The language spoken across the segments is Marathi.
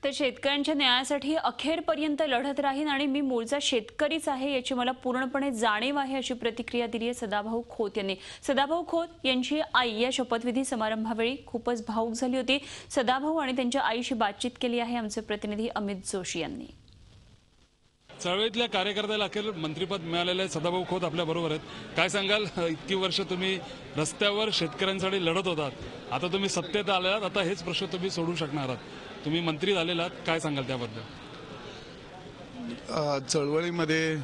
तर शेतकऱ्यांच्या न्यायासाठी अखेरपर्यंत लढत राहीन आणि मी मूळचा शेतकरीच आहे याची मला पूर्णपणे जाणीव आहे, अशी प्रतिक्रिया दिली आहे सदाभाऊ खोत यांनी। सदाभाऊ खोत यांची आई या शपथविधी समारंभावेळी खूपच भावुक झाली होती। सदाभाऊ आणि त्यांच्या आईशी बातचीत केली आहे आमचे प्रतिनिधी अमित जोशी यांनी। चळवळीतल्या कार्यकर्त्याला अखेर मंत्रिपद मिळालेले सदाभाऊ खोत आपल्या बरोबर आहेत। काय सांगाल, इतकी वर्ष तुम्ही रस्त्यावर शेतकऱ्यांसाठी लढत होतात, आता तुम्ही सत्तेत आलात, आता हेच प्रश्न तुम्ही सोडू शकणार आहात, तुम्ही मंत्री झालेला आहात, काय सांगाल त्याबद्दल? चळवळीमध्ये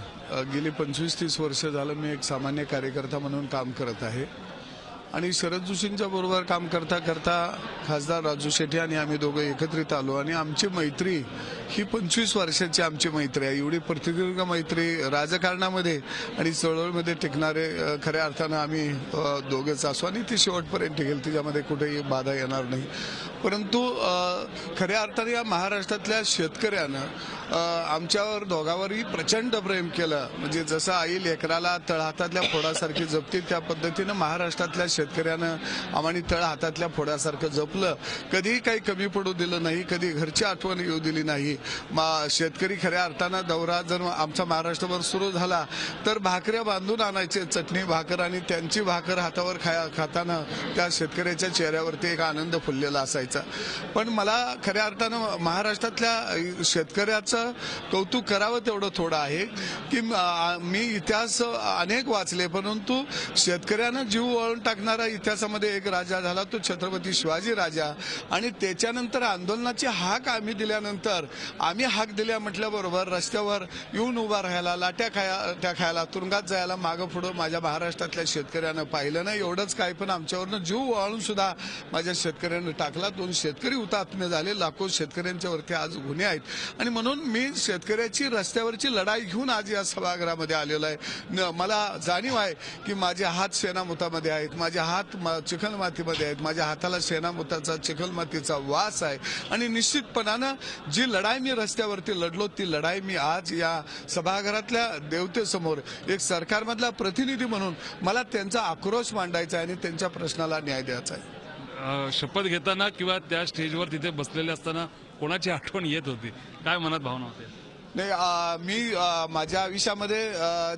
गेली 25-30 वर्ष झालं मी एक सामान्य कार्यकर्ता म्हणून काम करत आहे आणि शरद जोशींच्या बरोबर काम करता करता खासदार राजू शेट्टी आणि आम्ही दोघं एकत्रित आलो आणि आमची मैत्री ही 25 वर्षाची आमची मैत्री आहे। एवढी प्रदीर्घ मैत्री राजकारणामध्ये आणि चळवळीमध्ये टिकणारे खऱ्या अर्थानं आम्ही दोघेच असू आणि ती शेवटपर्यंत टिकेल, तिच्यामध्ये कुठेही बाधा येणार नाही। परंतु खऱ्या अर्थाने या महाराष्ट्रातल्या शेतकऱ्यानं आमच्यावर दोघांवरही प्रचंड प्रेम केलं, म्हणजे जसं आई लेकराला तळहातातल्या फोडासारखी जपते त्या पद्धतीनं महाराष्ट्रातल्या शेतकऱ्यानं आम्हाने तळहातातल्या फोडासारखं जपलं। कधीही काही कमी पडू दिलं नाही, कधी घरची आठवण येऊ दिली नाही। शेतकरी खऱ्या अर्थानं दौरा जर आमचा महाराष्ट्रभर सुरू झाला तर भाकऱ्या बांधून आणायचे, चटणी भाकर, आणि त्यांची भाकर हातावर खाताना त्या शेतकऱ्याच्या चेहऱ्यावरती एक आनंद फुललेला असायचा। पण मला खऱ्या अर्थानं महाराष्ट्रातल्या शेतकऱ्याचं कौतुक करावं तेवढं थोडं आहे की मी इतिहास अनेक वाचले, परंतु शेतकऱ्यानं जीव वळून टाकणारा इतिहासामध्ये एक राजा झाला, तो छत्रपती शिवाजी राजा। आणि त्याच्यानंतर आंदोलनाची हाक आम्ही दिल्यानंतर आम्ही हाक दिल्या म्हटल्याबरोबर रस्त्यावर येऊन उभा राहायला, लाट्या खायला, तुरुंगात जायला मागं पुढं माझ्या महाराष्ट्रातल्या शेतकऱ्यानं पाहिलं नाही। एवढंच काय, पण आमच्यावरनं जीव वाळून सुद्धा माझ्या शेतकऱ्यांना टाकला। 2 शेतकरी हुतात्मे झाले, लाखो शेतकऱ्यांच्या वरती आज गुन्हे आहेत आणि म्हणून मी शेतकऱ्याची रस्त्यावरची लढाई घेऊन आज या सभागृहामध्ये आलेलो आहे। मला जाणीव आहे की माझे हात शेणामुतामध्ये आहेत, माझे हात चिखलमातीमध्ये आहेत, माझ्या हाताला शेणामुताचा चिखलमातीचा वास आहे आणि निश्चितपणानं जी लढाई मी रस्त्यावरती लढलो ती लढाई मी आज या सभागृहातल्या देवतेसमोर एक सरकारमधला प्रतिनिधी म्हणून मला त्यांचा आक्रोश मांडायचा आहे आणि त्यांच्या प्रश्नाला न्याय द्यायचा आहे। शपथ घेताना किंवा त्या स्टेजवर तिथे बसलेले असताना कोणाची आठवण येत होती, काय मनात भावना होते? नाही, मी माझ्या आयुष्यामध्ये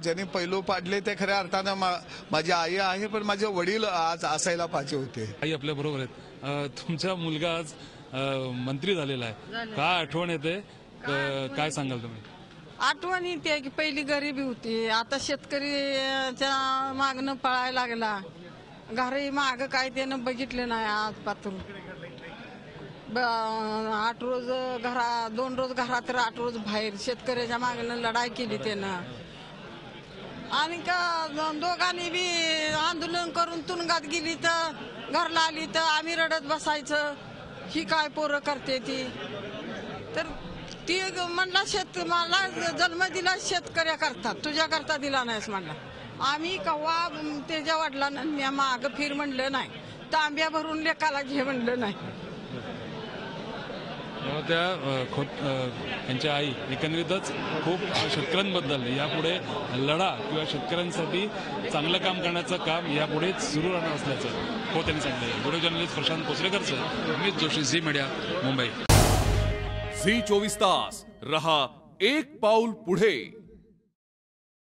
ज्यांनी पैलू पाडले ते खऱ्या अर्थानं माझी आई आहे, पण माझे वडील आज असायला पाहिजे होते। आई आपल्या बरोबर आहेत। तुमचा मुलगा आज मंत्री झालेला आहे, काय आठवण येते, काय सांगाल तुम्ही? आठवण येते की पहिली गरिबी होती, आता शेतकरीच्या मागणं पळायला लागला, घरी माग काय त्यानं बघितलं नाही। आज पातून 8 रोज घरात, 2 रोज घरात तर 8 रोज बाहेर शेतकऱ्याच्या मागणं लढाई केली त्यानं। आणि का दोघांनी बी आंदोलन करून तुरुंगात गेली तर घरला आली तर आम्ही रडत बसायचं, ही काय पोरं करते ती। तर ती म्हणला मला जन्म दिला शेतकऱ्या करतात, तुझ्या करता दिला नाहीस म्हणला। आम्ही कव्हा त्याच्या वडिलांना मी माग फिर म्हणलं नाही, तांब्या भरून लेकाला घे म्हणलं नाही। त्या खोत यांच्या आई एकंदरीतच खूप शेतकऱ्यांबद्दल यापुढे लढा किंवा शेतकऱ्यांसाठी चांगलं काम करण्याचं काम यापुढे सुरू राहणार असल्याचं खोत यांनी सांगितलं। व्हिडिओ जर्नलिस्ट प्रशांत कोचरेकरचं अमित जोशी, झी मीडिया, मुंबई। झी 24 तास रहा एक पाऊल पुढे।